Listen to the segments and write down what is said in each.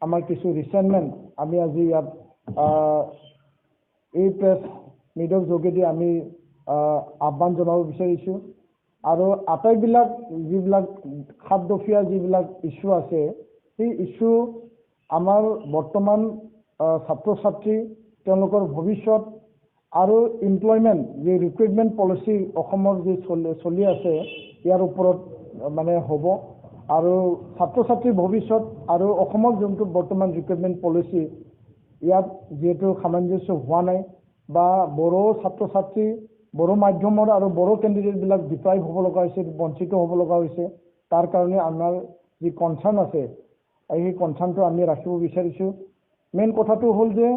আমাৰ কিছু ৰিচেণ্টমেণ্ট আমি আজি ইয়াত এই প্ৰেছ মিটৰ যোগেদি আমি আহ্বান জনাব বিচাৰিছোঁ আৰু আটাইবিলাক যিবিলাক 7 দফীয়া যিবিলাক ইছ্যু আছে সেই ইছ্যু আমাৰ বৰ্তমান ছাত্ৰ ছাত্ৰী তেওঁলোকৰ ভৱিষ্যত আৰু এমপ্লয়মেণ্ট যি ৰিক্ৰুইটমেণ্ট পলিচি অসমৰ যি চলি আছে ইয়াৰ ওপৰত মানে হ'ব আৰু ছাত্ৰ ছাত্ৰীৰ ভৱিষ্যত আৰু অসমৰ যোনটো বৰ্তমান ৰিক্ৰুইটমেণ্ট পলিচি ইয়াত যেহেতু সামঞ্জস্য হোৱা নাই বা বড়ো ছাত্ৰ ছাত্ৰী বড়ো মাধ্যমৰ আৰু বড়ো কেণ্ডিডেটবিলাক ডিপ্ৰাইভ হ'ব লগা হৈছে বঞ্চিত হ'ব লগা হৈছে তাৰ কাৰণে আমাৰ যি কনচাৰ্ণ আছে এই কনচাৰ্ণটো আমি ৰাখিব বিচাৰিছোঁ মেইন কথাটো হ'ল যে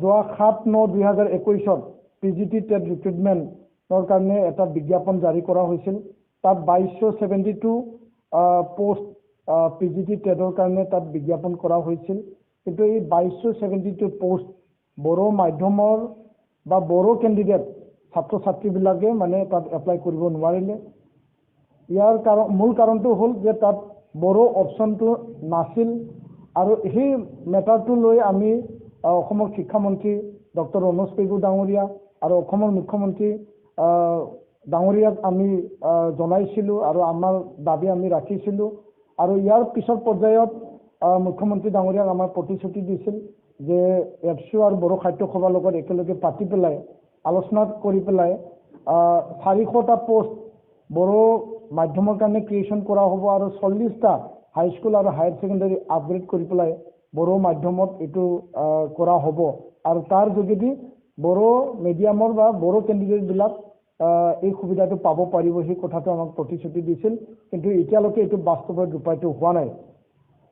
যোৱা 7/9/2021 PGT টেট ৰিক্ৰুইটমেণ্টৰ কাৰণে এটা বিজ্ঞাপন জাৰি কৰা হৈছিল তাত 2272 পোষ্ট PGT টেটৰ কাৰণে তাত বিজ্ঞাপন কৰা হৈছিল কিন্তু এই 2272 পোষ্ট বড়ো মাধ্যমৰ বা বড়ো কেণ্ডিডেট ছাত্ৰ ছাত্ৰীবিলাকে মানে তাত এপ্লাই কৰিব নোৱাৰিলে ইয়াৰ মূল কাৰণটো হ'ল যে তাত বড়ো অপশ্যনটো নাছিল আৰু সেই মেটাৰটো লৈ আমি অসমৰ শিক্ষামন্ত্ৰী ডক্টৰ ৰণোজ পেগু ডাঙৰীয়া আৰু অসমৰ মুখ্যমন্ত্ৰী ডাঙৰীয়াক আমি জনাইছিলোঁ আৰু আমাৰ দাবী আমি ৰাখিছিলোঁ আৰু ইয়াৰ পিছৰ পৰ্যায়ত মুখ্যমন্ত্ৰী ডাঙৰীয়াক আমাৰ প্ৰতিশ্ৰুতি দিছিল যে এফচু আৰু বড়ো সাহিত্য সভাৰ লগত একেলগে পাতি পেলাই আলোচনা কৰি পেলাই 400টা পোষ্ট বড়ো মাধ্যমৰ কাৰণে ক্ৰিয়েশ্যন কৰা হ'ব আৰু 40টা হাইস্কুল আৰু হায়াৰ ছেকেণ্ডাৰী আপগ্ৰেড কৰি পেলাই বড়ো মাধ্যমত এইটো কৰা হ'ব আৰু তাৰ যোগেদি বড়ো মিডিয়ামৰ বা বড়ো কেণ্ডিডেটবিলাক এই সুবিধাটো পাব পাৰিব সেই কথাটো আমাক প্ৰতিশ্ৰুতি দিছিল কিন্তু এতিয়ালৈকে এইটো বাস্তৱত ৰূপায়িত হোৱা নাই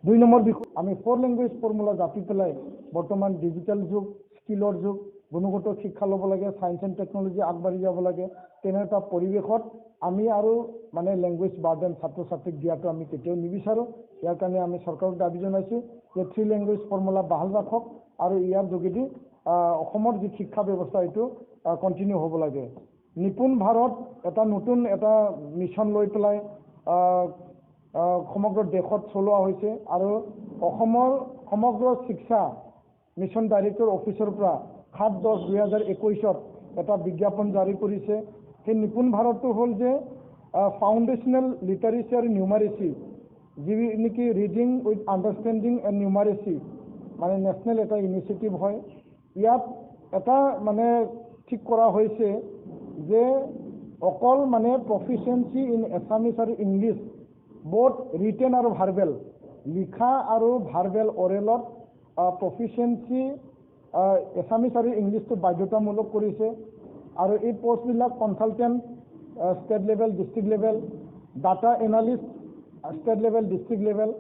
2 নম্বৰ বিষয় আমি 4 লেংগুৱেজ ফৰ্মুলা জাপি পেলাই বৰ্তমান ডিজিটেল যুগ স্কিলৰ যুগ গুণগত শিক্ষা ল'ব লাগে সায়েন্স এণ্ড টেকনলজি আগবাঢ়ি যাব লাগে তেনে এটা পৰিৱেশত আমি আৰু মানে লেংগুৱেজ বাৰ্ডেন ছাত্ৰ ছাত্ৰীক দিয়াটো আমি কেতিয়াও নিবিচাৰোঁ ইয়াৰ কাৰণে আমি চৰকাৰক দাবী জনাইছোঁ যে 3 লেংগুৱেজ ফৰ্মুলা বাহাল ৰাখক আৰু ইয়াৰ যোগেদি অসমৰ যি শিক্ষা ব্যৱস্থা এইটো কণ্টিনিউ হ'ব লাগে নিপুণ ভাৰত এটা নতুন এটা মিছন লৈ পেলাই সমগ্ৰ দেশত চলোৱা হৈছে আৰু অসমৰ সমগ্ৰ শিক্ষা মিছন ডাইৰেক্টৰ অফিচৰ পৰা 7/10/2021 এটা বিজ্ঞাপন জাৰি কৰিছে সেই নিপুণ ভাৰতটো হ'ল যে ফাউণ্ডেশ্যনেল লিটাৰেচি আৰু নিউমাৰেচি যি নেকি ৰিডিং উইথ আণ্ডাৰষ্টেণ্ডিং এণ্ড নিউমাৰেচি মানে নেশ্যনেল এটা ইনিচিয়েটিভ হয় ইয়াত এটা মানে ঠিক কৰা হৈছে যে অকল মানে প্ৰফিচিয়েঞ্চি ইন এছামিছ আৰু ইংলিছ বোথ ৰিটেন আৰু ভাৰ্বেল লিখা আৰু ভাৰ্বেল অৰেলত প্ৰফিচিয়েঞ্চি এছামিছ আৰু ইংলিছটো বাধ্যতামূলক কৰিছে আৰু এই পোষ্টবিলাক consultant state level district level data analyst state level district level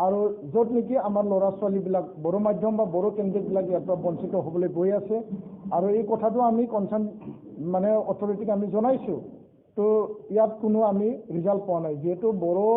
আৰু য'ত নেকি আমাৰ ল'ৰা ছোৱালীবিলাক বড়ো মাধ্যম বা বড়ো কেণ্ডিডেটবিলাক ইয়াৰ পৰা বঞ্চিত হ'বলৈ গৈ আছে আৰু এই কথাটো আমি কনচাৰ্ণ মানে অথৰিটিক আমি জনাইছোঁ তো ইয়াত কোনো আমি ৰিজাল্ট পোৱা নাই যিহেতু বড়ো